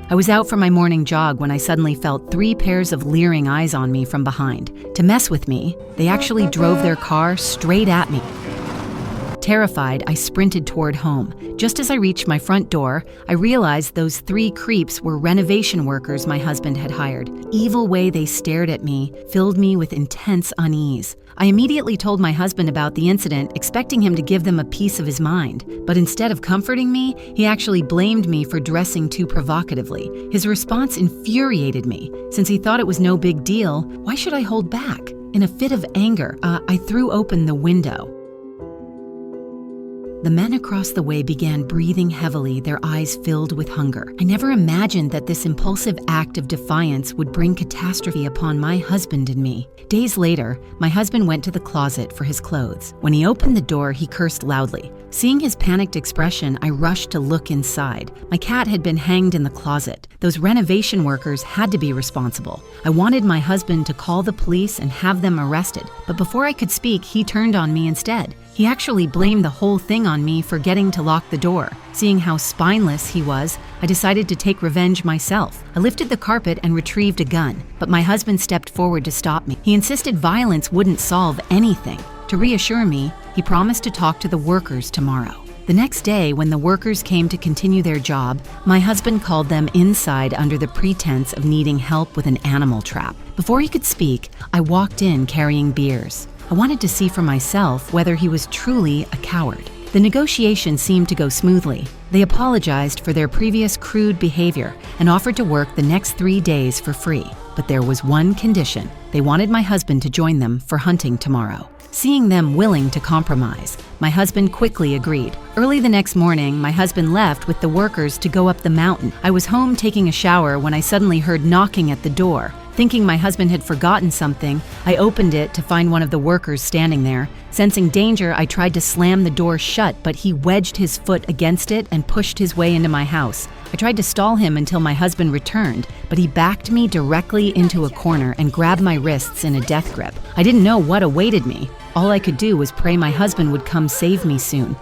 I was out for my morning jog when I suddenly felt 3 pairs of leering eyes on me from behind. To mess with me, they actually drove their car straight at me. Terrified, I sprinted toward home. Just as I reached my front door, I realized those 3 creeps were renovation workers my husband had hired. Evil way they stared at me filled me with intense unease. I immediately told my husband about the incident, expecting him to give them a piece of his mind. But instead of comforting me, he actually blamed me for dressing too provocatively. His response infuriated me. Since he thought it was no big deal, why should I hold back? In a fit of anger, I threw open the window. The men across the way began breathing heavily, their eyes filled with hunger. I never imagined that this impulsive act of defiance would bring catastrophe upon my husband and me. Days later, my husband went to the closet for his clothes. When he opened the door, he cursed loudly. Seeing his panicked expression, I rushed to look inside. My cat had been hanged in the closet. Those renovation workers had to be responsible. I wanted my husband to call the police and have them arrested, but before I could speak, he turned on me instead. He actually blamed the whole thing on me for getting to lock the door. Seeing how spineless he was, I decided to take revenge myself. I lifted the carpet and retrieved a gun, but my husband stepped forward to stop me. He insisted violence wouldn't solve anything. To reassure me, he promised to talk to the workers tomorrow. The next day, when the workers came to continue their job, my husband called them inside under the pretense of needing help with an animal trap. Before he could speak, I walked in carrying beers. I wanted to see for myself whether he was truly a coward. The negotiation seemed to go smoothly. They apologized for their previous crude behavior and offered to work the next 3 days for free. But there was one condition. They wanted my husband to join them for hunting tomorrow. Seeing them willing to compromise, my husband quickly agreed. Early the next morning, my husband left with the workers to go up the mountain. I was home taking a shower when I suddenly heard knocking at the door. Thinking my husband had forgotten something, I opened it to find one of the workers standing there. Sensing danger, I tried to slam the door shut, but he wedged his foot against it and pushed his way into my house. I tried to stall him until my husband returned, but he backed me directly into a corner and grabbed my wrists in a death grip. I didn't know what awaited me. All I could do was pray my husband would come save me soon.